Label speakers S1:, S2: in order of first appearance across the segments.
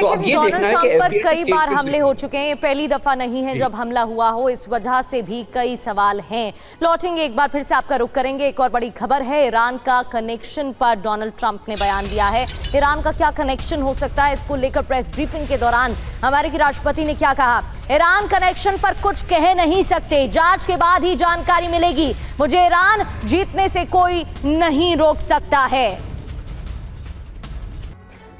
S1: तो अब ये
S2: डोनाल्ड
S1: देखना है
S2: ट्रंप
S1: कि
S2: पर कई बार
S1: स्टेटमेंट्स
S2: हमले हो चुके हैं, ये पहली दफा नहीं है जब हमला हुआ हो, इस वजह से भी कई सवाल हैं। लौटेंगे एक बार फिर से, आपका रुख करेंगे। एक और बड़ी खबर है, ईरान का कनेक्शन पर डोनाल्ड ट्रंप ने बयान दिया है। ईरान का क्या कनेक्शन हो सकता है, इसको लेकर प्रेस ब्रीफिंग के दौरान अमेरिकी राष्ट्रपति ने क्या कहा? ईरान कनेक्शन पर कुछ कह नहीं सकते, जांच के बाद ही जानकारी मिलेगी। मुझे ईरान जीतने से कोई नहीं रोक सकता है।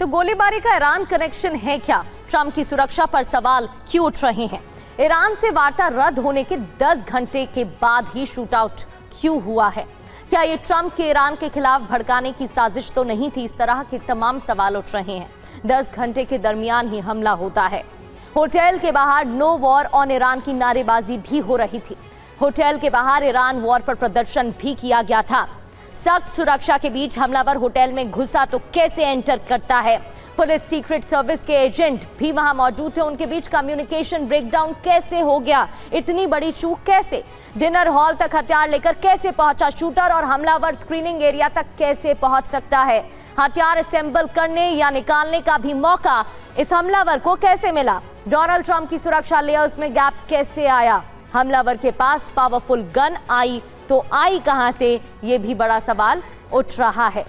S2: तो गोलीबारी का ईरान कनेक्शन है क्या? ट्रंप की सुरक्षा पर सवाल क्यों उठ रहे हैं? ईरान से वार्ता रद्द होने के 10 घंटे के बाद ही शूटआउट क्यों हुआ है? क्या ये ट्रंप के ईरान के खिलाफ भड़काने की साजिश तो नहीं थी? इस तरह के तमाम सवाल उठ रहे हैं। 10 घंटे के दरमियान ही हमला होता है। होटल के बाहर नो वॉर ऑन ईरान की नारेबाजी भी हो रही थी। होटल के बाहर ईरान वॉर पर प्रदर्शन भी किया गया था। सख्त सुरक्षा के बीच हमलावर होटल में घुसा तो कैसे एंटर करता है? पुलिस, सीक्रेट सर्विस के एजेंट भी वहां मौजूद थे, उनके बीच कम्युनिकेशन ब्रेकडाउन कैसे हो गया? इतनी बड़ी चूक कैसे? डिनर हॉल तक हथियार लेकर कैसे पहुंचा शूटर? और हमलावर स्क्रीनिंग एरिया तक कैसे पहुंच सकता है? हथियार असेंबल करने या निकालने का भी मौका इस हमलावर को कैसे मिला? डोनाल्ड ट्रंप की सुरक्षा लेयर्स में गैप कैसे आया? हमलावर के पास पावरफुल गन आई तो आई कहां से? ये भी बड़ा सवाल उठ रहा है।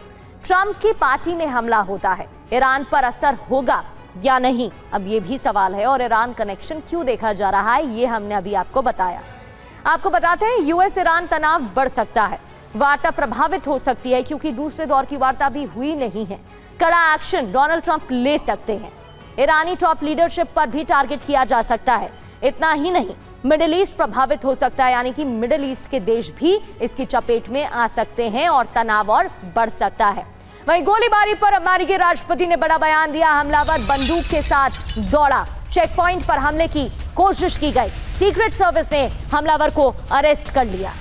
S2: ट्रंप की पार्टी में हमला होता है, ईरान पर असर होगा या नहीं, अब ये भी सवाल है। और ईरान कनेक्शन क्यों देखा जा रहा है, ये हमने अभी आपको बताया। आपको बताते हैं, यूएस ईरान तनाव बढ़ सकता है, वार्ता प्रभावित हो सकती है, क्योंकि दूसरे दौर की वार्ता भी हुई नहीं है। कड़ा एक्शन डोनाल्ड ट्रंप ले सकते हैं। ईरानी टॉप लीडरशिप पर भी टारगेट किया जा सकता है। इतना ही नहीं, मिडिल ईस्ट प्रभावित हो सकता है, यानी कि मिडिल ईस्ट के देश भी इसकी चपेट में आ सकते हैं और तनाव और बढ़ सकता है। वहीं गोलीबारी पर अमेरिकी राष्ट्रपति ने बड़ा बयान दिया। हमलावर बंदूक के साथ दौड़ा, चेक पॉइंट पर हमले की कोशिश की गई, सीक्रेट सर्विस ने हमलावर को अरेस्ट कर लिया।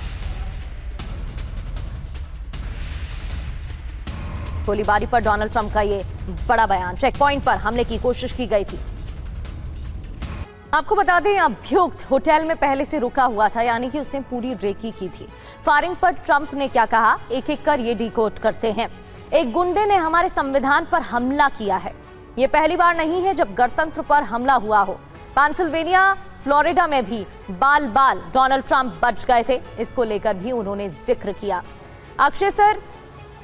S2: गोलीबारी पर डोनाल्ड ट्रंप का ये बड़ा बयान, चेक पॉइंट पर हमले की कोशिश की गई थी। आपको बता दें, अभियुक्त होटल में पहले से रुका हुआ था, यानी कि उसने पूरी रेकी की थी। फायरिंग पर ट्रंप ने क्या कहा, एक एक कर ये डिकोड करते हैं। एक गुंडे ने हमारे संविधान पर हमला किया है। ये पहली बार नहीं है जब गणतंत्र पर हमला हुआ हो। पेंसिल्वेनिया, फ्लोरिडा में भी बाल बाल डोनाल्ड ट्रंप बच गए थे, इसको लेकर भी उन्होंने जिक्र किया। अक्षय सर,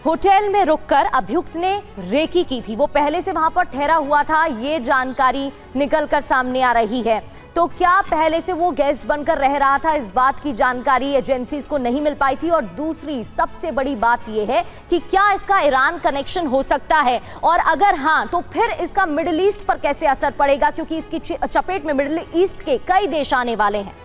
S2: होटल में रुककर अभियुक्त ने रेकी की थी, वो पहले से वहां पर ठहरा हुआ था, ये जानकारी निकलकर सामने आ रही है। तो क्या पहले से वो गेस्ट बनकर रह रहा था, इस बात की जानकारी एजेंसीज को नहीं मिल पाई थी? और दूसरी सबसे बड़ी बात यह है कि क्या इसका ईरान कनेक्शन हो सकता है, और अगर हाँ तो फिर इसका मिडिल ईस्ट पर कैसे असर पड़ेगा, क्योंकि इसकी चपेट में मिडिल ईस्ट के कई देश आने वाले हैं।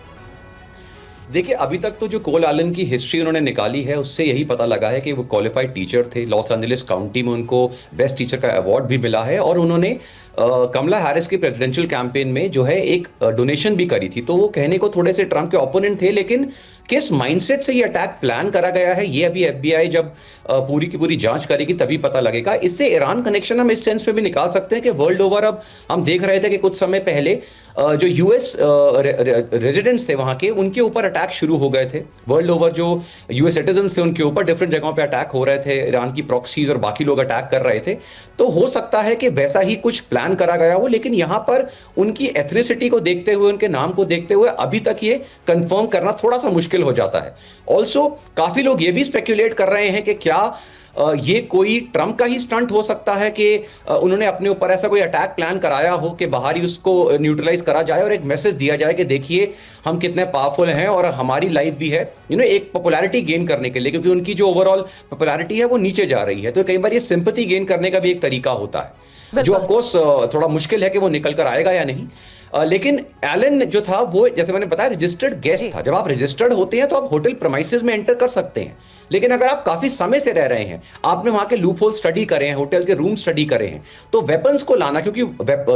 S1: देखिए, अभी तक तो जो कोल एलन की हिस्ट्री उन्होंने निकाली है, उससे यही पता लगा है कि वो क्वालिफाइड टीचर थे। लॉस एंजलिस काउंटी में उनको बेस्ट टीचर का अवार्ड भी मिला है, और उन्होंने कमला हैरिस के प्रेसिडेंशियल कैंपेन में जो है एक डोनेशन भी करी थी। तो वो कहने को थोड़े से ट्रंप के ओपोनेंट थे, लेकिन किस माइंडसेट से ये अटैक प्लान करा गया है, ये अभी एफबीआई जब पूरी की पूरी जांच करेगी तभी पता लगेगा। इससे ईरान कनेक्शन हम इस सेंस में भी निकाल सकते हैं कि वर्ल्ड ओवर अब हम देख रहे थे कि कुछ समय पहले जो यूएस रेजिडेंट्स थे वहां के, उनके ऊपर अटैक शुरू हो गए थे। वर्ल्ड ओवर जो यूएस सिटीजन्स थे उनके ऊपर डिफरेंट जगहों पे अटैक हो रहे थे, ईरान की प्रॉक्सीज और बाकी लोग अटैक कर रहे थे। तो हो सकता है कि वैसा ही कुछ प्लान करा गया हो, लेकिन यहां पर उनकी एथनिसिटी को देखते हुए, उनके नाम को देखते हुए अभी तक ये कंफर्म करना थोड़ा सा मुश्किल हो जाता है। ऑल्सो काफी लोग ये भी स्पेक्युलेट कर रहे हैं कि क्या ये कोई ट्रंप का ही स्टंट हो सकता है कि उन्होंने अपने ऊपर ऐसा कोई अटैक प्लान कराया हो कि बाहर ही उसको न्यूट्रलाइज करा जाए और एक मैसेज दिया जाए कि देखिए हम कितने पावरफुल हैं और हमारी लाइफ भी है, एक पॉपुलैरिटी गेन करने के लिए, क्योंकि उनकी जो ओवरऑल पॉपुलैरिटी है वो नीचे जा रही है। तो कई बार ये सिंपैथी गेन करने का भी एक तरीका होता है, जो ऑफकोर्स थोड़ा मुश्किल है कि वो निकल कर आएगा या नहीं। लेकिन एलन जो था वो, जैसे मैंने बताया, रजिस्टर्ड गेस्ट था। जब आप रजिस्टर्ड होते हैं तो आप होटल प्रीमाइसेस में एंटर कर सकते हैं, लेकिन अगर आप काफी समय से रह रहे हैं, आपने वहां के लूप होल स्टडी करे हैं, होटल के रूम स्टडी करे हैं, तो वेपन्स को लाना, क्योंकि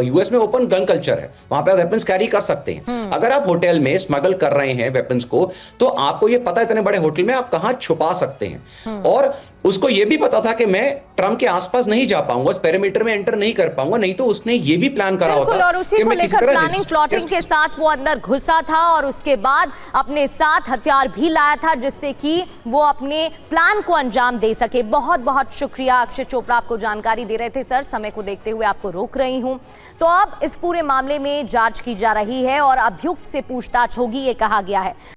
S1: यूएस में ओपन गन कल्चर है, वहां पे आप वेपन्स कैरी कर सकते हैं। अगर आप होटल में स्मगल कर रहे हैं वेपन्स को, तो आपको ये पता है इतने बड़े होटल में आप कहां छुपा सकते हैं। और उसको ये भी पता था कि मैं ट्रंप के आसपास नहीं जा पाऊंगा, उस पेरीमीटर में एंटर नहीं कर पाऊंगा, नहीं तो उसने ये भी प्लान करा होता।
S2: और उसी को लेकर प्लानिंग प्लॉटिंग के साथ वो अंदर घुसा था, और उसके बाद अपने साथ हथियार भी लाया था, जिससे कि वो अपने अपने प्लान को अंजाम दे सके। बहुत बहुत शुक्रिया अक्षय चोपड़ा, आपको जानकारी दे रहे थे सर। समय को देखते हुए आपको रोक रही हूं। तो अब इस पूरे मामले में जांच की जा रही है और अभियुक्त से पूछताछ होगी, ये कहा गया है।